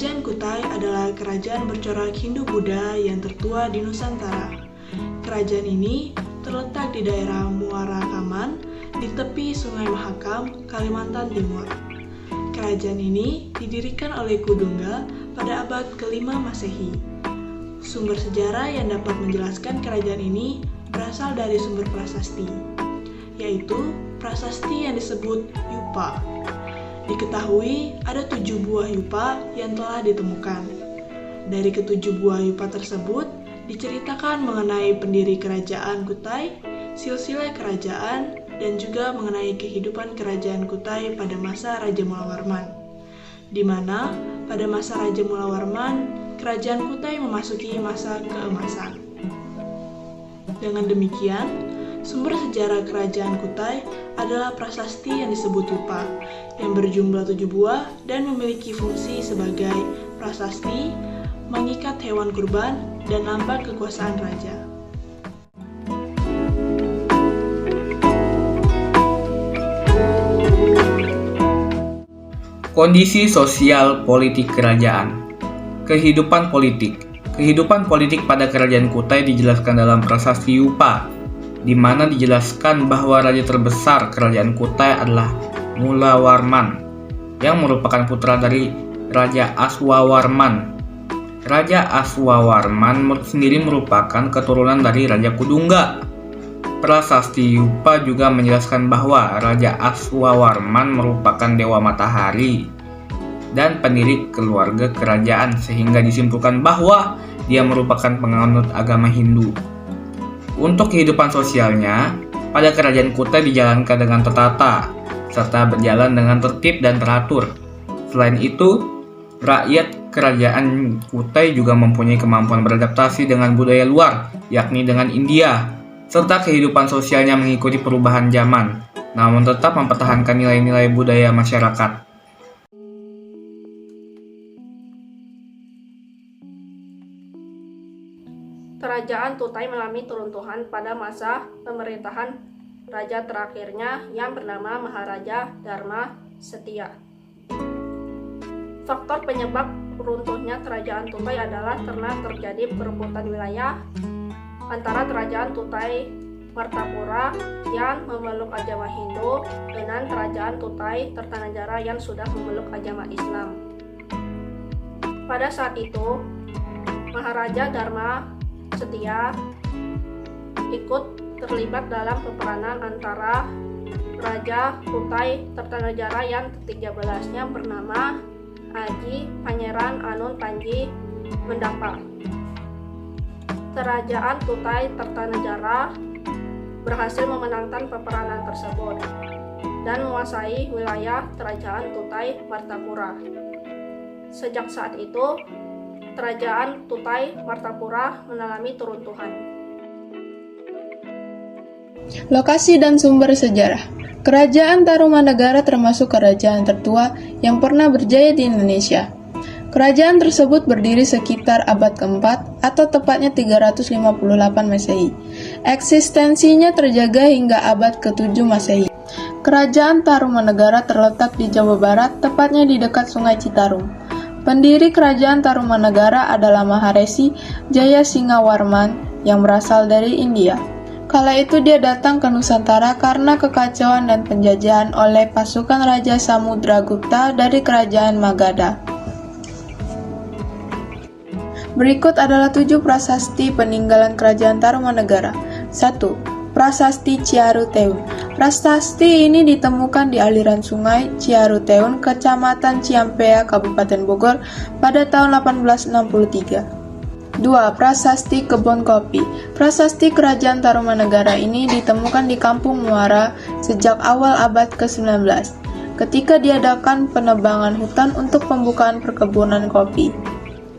Kerajaan Kutai adalah kerajaan bercorak Hindu-Buddha yang tertua di Nusantara. Kerajaan ini terletak di daerah Muara Kaman, di tepi Sungai Mahakam, Kalimantan Timur. Kerajaan ini didirikan oleh Kudungga pada abad ke-5 Masehi. Sumber sejarah yang dapat menjelaskan kerajaan ini berasal dari sumber prasasti, yaitu prasasti yang disebut Yupa. Diketahui ada 7 buah Yupa yang telah ditemukan. Dari ke-7 buah Yupa tersebut, diceritakan mengenai pendiri kerajaan Kutai, silsilah kerajaan, dan juga mengenai kehidupan kerajaan Kutai pada masa Raja Mula Warman, di mana pada masa Raja Mula Warman, kerajaan Kutai memasuki masa keemasan. Dengan demikian, sumber sejarah kerajaan Kutai adalah prasasti yang disebut Yupa, yang berjumlah 7 buah dan memiliki fungsi sebagai prasasti, mengikat hewan kurban, dan lambang kekuasaan raja. Kondisi sosial politik kerajaan. Kehidupan politik. Kehidupan politik pada kerajaan Kutai dijelaskan dalam prasasti Yupa, di mana dijelaskan bahwa raja terbesar kerajaan Kutai adalah Mula Warman, yang merupakan putra dari Raja Aswawarman. Raja Aswawarman sendiri merupakan keturunan dari Raja Kudungga. Prasasti Yupa juga menjelaskan bahwa Raja Aswawarman merupakan dewa matahari dan pendiri keluarga kerajaan, sehingga disimpulkan bahwa dia merupakan penganut agama Hindu. Untuk kehidupan sosialnya, pada kerajaan Kutai dijalankan dengan tertata, serta berjalan dengan tertib dan teratur. Selain itu, rakyat kerajaan Kutai juga mempunyai kemampuan beradaptasi dengan budaya luar, yakni dengan India, serta kehidupan sosialnya mengikuti perubahan zaman, namun tetap mempertahankan nilai-nilai budaya masyarakat. Kerajaan Kutai mengalami keruntuhan pada masa pemerintahan raja terakhirnya yang bernama Maharaja Dharma Setia. Faktor penyebab runtuhnya kerajaan Kutai adalah karena terjadi perebutan wilayah antara kerajaan Kutai Martapura yang memeluk agama Hindu dengan kerajaan Kutai Kartanegara yang sudah memeluk agama Islam. Pada saat itu, Maharaja Dharma Setia ikut terlibat dalam peperangan antara Raja Kutai Kartanegara yang ke-13 yang bernama Aji Pangeran Anun Panji Mendapa. Kerajaan Kutai Kartanegara berhasil memenangkan peperangan tersebut dan menguasai wilayah kerajaan Kutai Martapura. Sejak saat itu, kerajaan Kutai Martapura mengalami keruntuhan. Lokasi dan sumber sejarah. Kerajaan Tarumanegara termasuk kerajaan tertua yang pernah berjaya di Indonesia. Kerajaan tersebut berdiri sekitar abad keempat atau tepatnya 358 Masehi. Eksistensinya terjaga hingga abad ke-7 Masehi. Kerajaan Tarumanegara terletak di Jawa Barat, tepatnya di dekat Sungai Citarum. Pendiri kerajaan Tarumanegara adalah Maharesi Jayasingawarman yang berasal dari India. Kala itu dia datang ke Nusantara karena kekacauan dan penjajahan oleh pasukan Raja Samudragupta dari kerajaan Magadha. Berikut adalah 7 prasasti peninggalan kerajaan Tarumanegara. 1. Prasasti Ciaruteun. Prasasti ini ditemukan di aliran sungai Ciaruteun, Kecamatan Ciampea, Kabupaten Bogor pada tahun 1863. 2. Prasasti Kebon Kopi. Prasasti kerajaan Tarumanegara ini ditemukan di Kampung Muara sejak awal abad ke-19, ketika diadakan penebangan hutan untuk pembukaan perkebunan kopi.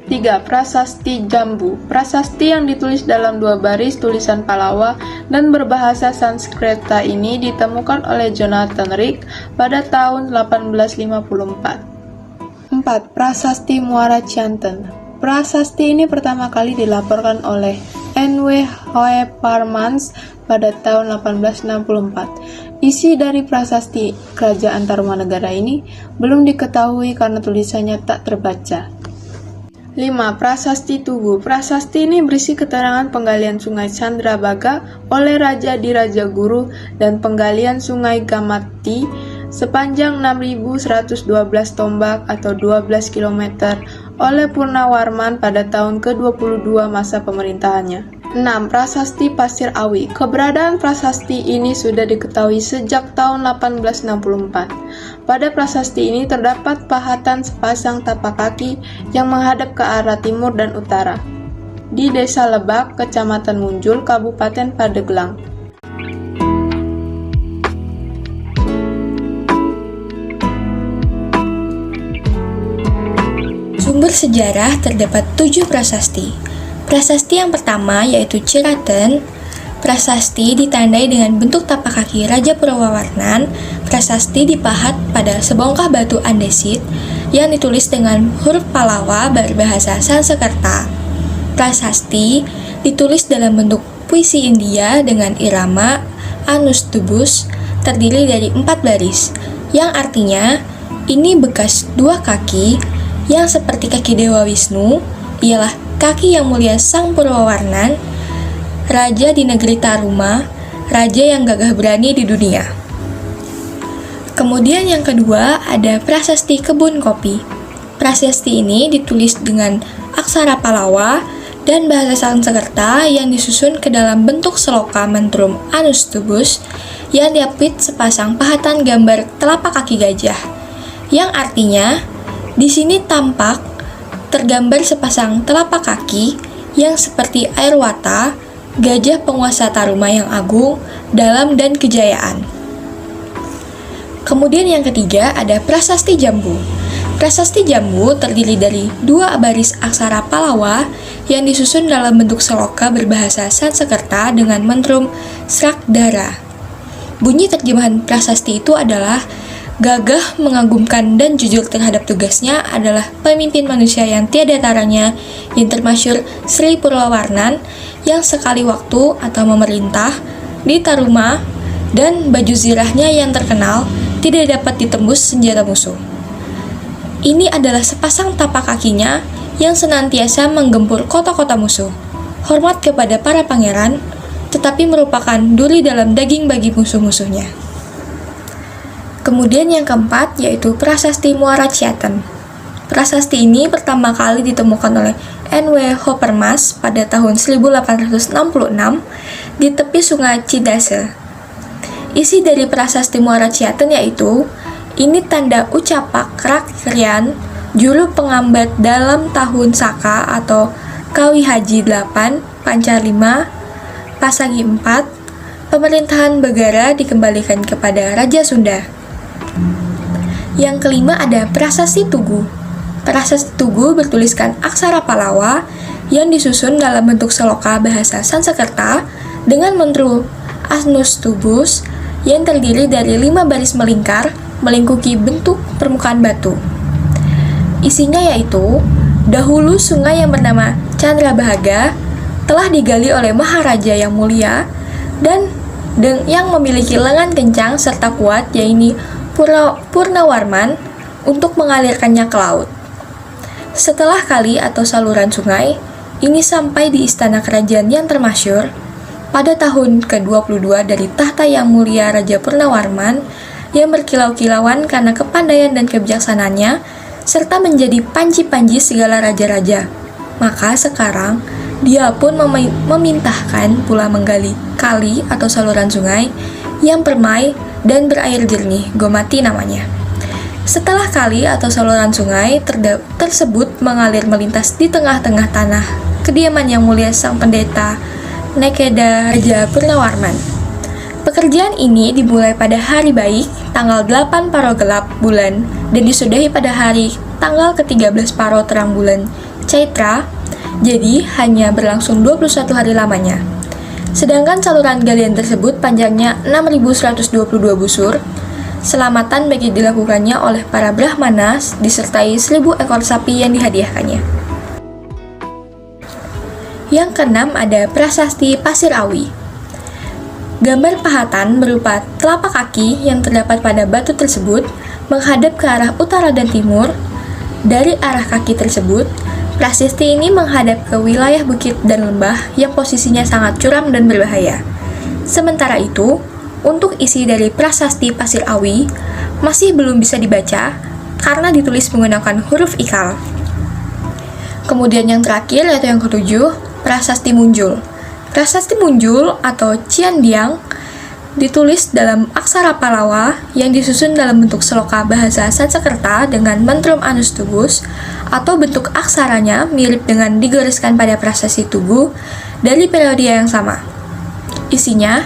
3. Prasasti Jambu. Prasasti yang ditulis dalam 2 baris tulisan Palawa dan berbahasa Sanskerta ini ditemukan oleh Jonathan Rick pada tahun 1854. 4. Prasasti Muara Cianten. Prasasti ini pertama kali dilaporkan oleh N.W. Hoeparmans pada tahun 1864. Isi dari prasasti kerajaan Tarumanegara ini belum diketahui karena tulisannya tak terbaca. 5. Prasasti Tugu. Prasasti ini berisi keterangan penggalian sungai Candrabaga oleh Raja di Raja Guru dan penggalian sungai Gamati sepanjang 6.112 tombak atau 12 km oleh Purnawarman pada tahun ke-22 masa pemerintahannya. 6. Prasasti Pasir Awi. Keberadaan prasasti ini sudah diketahui sejak tahun 1864. Pada prasasti ini terdapat pahatan sepasang tapak kaki yang menghadap ke arah timur dan utara di Desa Lebak, Kecamatan Munjul, Kabupaten Pandeglang. Sumber sejarah terdapat 7 prasasti. Prasasti yang pertama yaitu Ciraten. Prasasti ditandai dengan bentuk tapak kaki Raja Purwawarman. Prasasti dipahat pada sebongkah batu andesit yang ditulis dengan huruf Palawa berbahasa Sanskerta. Prasasti ditulis dalam bentuk puisi India dengan irama Anustubus terdiri dari 4 baris, yang artinya ini bekas 2 kaki yang seperti kaki Dewa Wisnu, ialah kaki yang mulia Sang Purwawarman, raja di negeri Taruma, raja yang gagah berani di dunia. Kemudian yang kedua ada Prasasti Kebun Kopi. Prasasti ini ditulis dengan aksara Palawa dan bahasa Sanskerta yang disusun ke dalam bentuk seloka mantrum Anustubus yang diapit sepasang pahatan gambar telapak kaki gajah, yang artinya di sini tampak tergambar sepasang telapak kaki yang seperti air wata, gajah penguasa Taruma yang agung, dalam dan kejayaan. Kemudian yang ketiga ada Prasasti Jambu. Prasasti Jambu terdiri dari 2 baris aksara Palawa yang disusun dalam bentuk seloka berbahasa Sanskerta dengan mantrum Srakdara. Bunyi terjemahan prasasti itu adalah gagah, mengagumkan, dan jujur terhadap tugasnya adalah pemimpin manusia yang tiada taranya yang termasyhur Sri Purwawarman yang sekali waktu atau memerintah di Taruma dan baju zirahnya yang terkenal tidak dapat ditembus senjata musuh. Ini adalah sepasang tapak kakinya yang senantiasa menggempur kota-kota musuh, hormat kepada para pangeran, tetapi merupakan duri dalam daging bagi musuh-musuhnya. Kemudian yang keempat yaitu Prasasti Muara Ciaten. Prasasti ini pertama kali ditemukan oleh N.W. Hoppermas pada tahun 1866 di tepi sungai Cidase. Isi dari Prasasti Muara Ciaten yaitu, ini tanda ucapak rakyat juru pengambat dalam tahun Saka atau Kawi Haji 8, Pancar 5, Pasagi 4, pemerintahan Bagara dikembalikan kepada Raja Sunda. Yang kelima ada Prasasti Tugu. Prasasti Tugu bertuliskan aksara Palawa yang disusun dalam bentuk seloka bahasa Sanskerta dengan mantrum Anustubus yang terdiri dari 5 baris melingkar melingkupi bentuk permukaan batu. Isinya yaitu, dahulu sungai yang bernama Candrabaga telah digali oleh Maharaja yang mulia dan yang memiliki lengan kencang serta kuat, yaitu Purnawarman, untuk mengalirkannya ke laut. Setelah kali atau saluran sungai ini sampai di istana kerajaan yang termasyhur pada tahun ke-22 dari tahta yang mulia Raja Purnawarman yang berkilau-kilauan karena kepandaian dan kebijaksanaannya serta menjadi panji-panji segala raja-raja. Maka sekarang dia pun memintahkan pula menggali kali atau saluran sungai yang permai dan berair jernih, Gomati namanya. Setelah kali atau saluran sungai tersebut mengalir melintas di tengah-tengah tanah kediaman yang mulia sang pendeta Nekeda Raja Purnawarman. Pekerjaan ini dimulai pada hari baik, tanggal 8 Paro gelap bulan, dan disudahi pada hari tanggal ke-13 Paro terang bulan Caitra, jadi hanya berlangsung 21 hari lamanya. Sedangkan saluran galian tersebut panjangnya 6.122 busur. Selamatan bagi dilakukannya oleh para Brahmana disertai 1.000 ekor sapi yang dihadiahkannya. Yang keenam ada Prasasti Pasir Awi. Gambar pahatan berupa telapak kaki yang terdapat pada batu tersebut menghadap ke arah utara dan timur. Dari arah kaki tersebut, Prasasti ini menghadap ke wilayah bukit dan lembah yang posisinya sangat curam dan berbahaya. Sementara itu, untuk isi dari prasasti Pasir Awi masih belum bisa dibaca karena ditulis menggunakan huruf ikal. Kemudian yang terakhir yaitu yang ketujuh, Prasasti Munjul. Prasasti Munjul atau Ciandiang ditulis dalam aksara Palawa yang disusun dalam bentuk seloka bahasa Sanskerta dengan mentrum anus tugus atau bentuk aksaranya mirip dengan digoreskan pada prasasti Tugu dari periode yang sama. Isinya,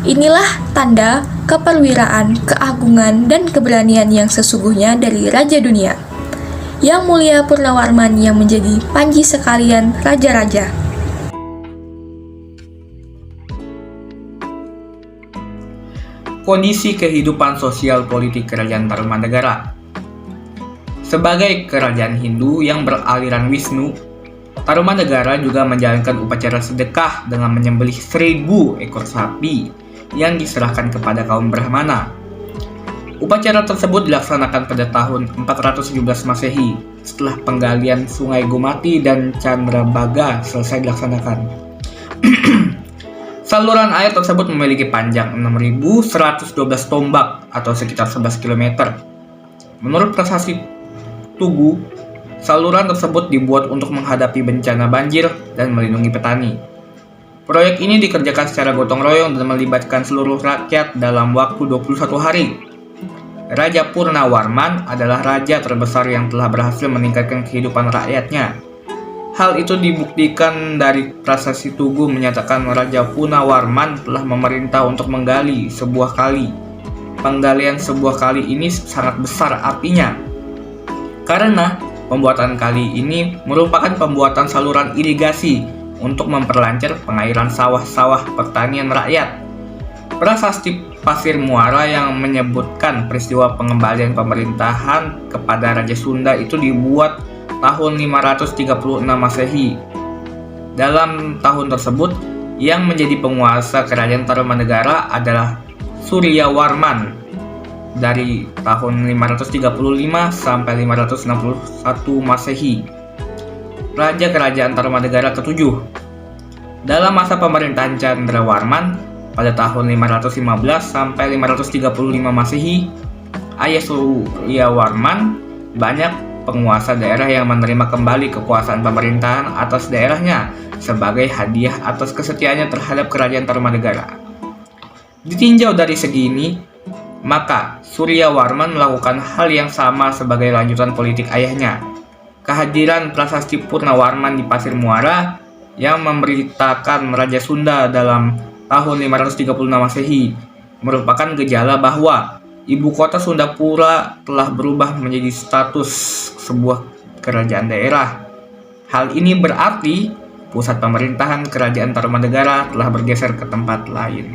inilah tanda keperwiraan, keagungan, dan keberanian yang sesungguhnya dari Raja Dunia, Yang Mulia Purnawarman yang menjadi panji sekalian raja-raja. Kondisi kehidupan sosial politik Kerajaan Tarumanegara. Sebagai kerajaan Hindu yang beraliran Wisnu, Tarumanegara juga menjalankan upacara sedekah dengan menyembelih 1000 ekor sapi yang diserahkan kepada kaum Brahmana. Upacara tersebut dilaksanakan pada tahun 417 Masehi setelah penggalian Sungai Gomati dan Chandrabhaga selesai dilaksanakan. Saluran air tersebut memiliki panjang 6.112 tombak atau sekitar 11 km. Menurut prasasti Tugu, saluran tersebut dibuat untuk menghadapi bencana banjir dan melindungi petani. Proyek ini dikerjakan secara gotong royong dan melibatkan seluruh rakyat dalam waktu 21 hari. Raja Purnawarman adalah raja terbesar yang telah berhasil meningkatkan kehidupan rakyatnya. Hal itu dibuktikan dari prasasti Tugu menyatakan Raja Purnawarman telah memerintah untuk menggali sebuah kali. Penggalian sebuah kali ini sangat besar artinya, karena pembuatan kali ini merupakan pembuatan saluran irigasi untuk memperlancar pengairan sawah-sawah pertanian rakyat. Prasasti Pasir Muara yang menyebutkan peristiwa pengembalian pemerintahan kepada Raja Sunda itu dibuat tahun 536 Masehi. Dalam tahun tersebut, yang menjadi penguasa Kerajaan Tarumanegara adalah Suryawarman dari tahun 535 sampai 561 Masehi. Raja Kerajaan Tarumanegara ke-7. Dalam masa pemerintahan Chandrawarman pada tahun 515 sampai 535 Masehi, ayah Suryawarman banyak penguasa daerah yang menerima kembali kekuasaan pemerintahan atas daerahnya sebagai hadiah atas kesetiaannya terhadap Kerajaan Tarumanegara. Ditinjau dari segi ini, maka Suryawarman melakukan hal yang sama sebagai lanjutan politik ayahnya. Kehadiran prasasti Purnawarman di Pasir Muara yang memberitakan Raja Sunda dalam tahun 536 Masehi merupakan gejala bahwa ibu kota Sundapura telah berubah menjadi status sebuah kerajaan daerah. Hal ini berarti pusat pemerintahan Kerajaan Tarumanegara telah bergeser ke tempat lain.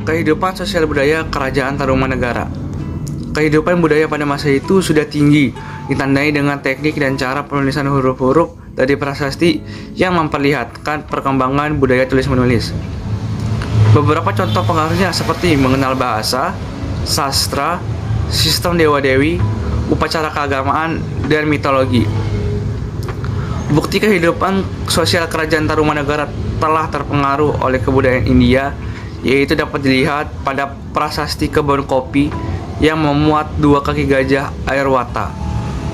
Kehidupan sosial budaya Kerajaan Tarumanegara. Kehidupan budaya pada masa itu sudah tinggi, ditandai dengan teknik dan cara penulisan huruf-huruf dari prasasti yang memperlihatkan perkembangan budaya tulis-menulis. Beberapa contoh pengaruhnya seperti mengenal bahasa, sastra, sistem dewa-dewi, upacara keagamaan, dan mitologi. Bukti kehidupan sosial Kerajaan Tarumanegara telah terpengaruh oleh kebudayaan India, yaitu dapat dilihat pada prasasti Kebun Kopi yang memuat 2 kaki gajah Airwata.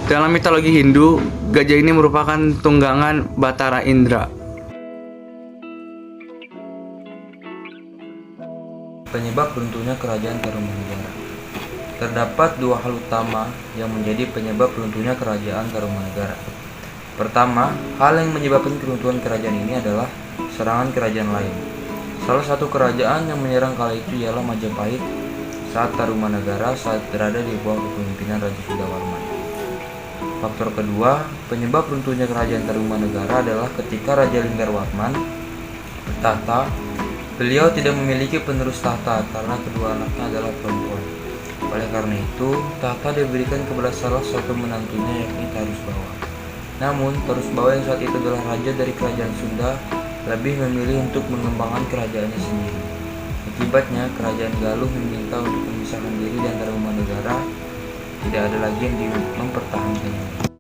Dalam mitologi Hindu, gajah ini merupakan tunggangan Batara Indra. Penyebab runtuhnya Kerajaan Tarumanegara. Terdapat 2 hal utama yang menjadi penyebab runtuhnya Kerajaan Tarumanegara. Pertama, hal yang menyebabkan keruntuhan kerajaan ini adalah serangan kerajaan lain. Salah satu kerajaan yang menyerang kala itu ialah Majapahit saat Tarumanegara berada di bawah kepemimpinan Raja Sundawarman. Faktor kedua, penyebab runtuhnya Kerajaan Tarumanegara adalah ketika Raja Linggarwarman bertahta. Beliau tidak memiliki penerus tahta karena kedua anaknya adalah perempuan. Oleh karena itu, tahta diberikan kepada salah satu menantunya yakni Tarusbawa. Namun, Tarusbawa yang saat itu adalah raja dari kerajaan Sunda lebih memilih untuk mengembangkan kerajaannya sendiri. Akibatnya, kerajaan Galuh meminta untuk memisahkan diri dan Tarumanegara tidak ada lagi yang mempertahankannya.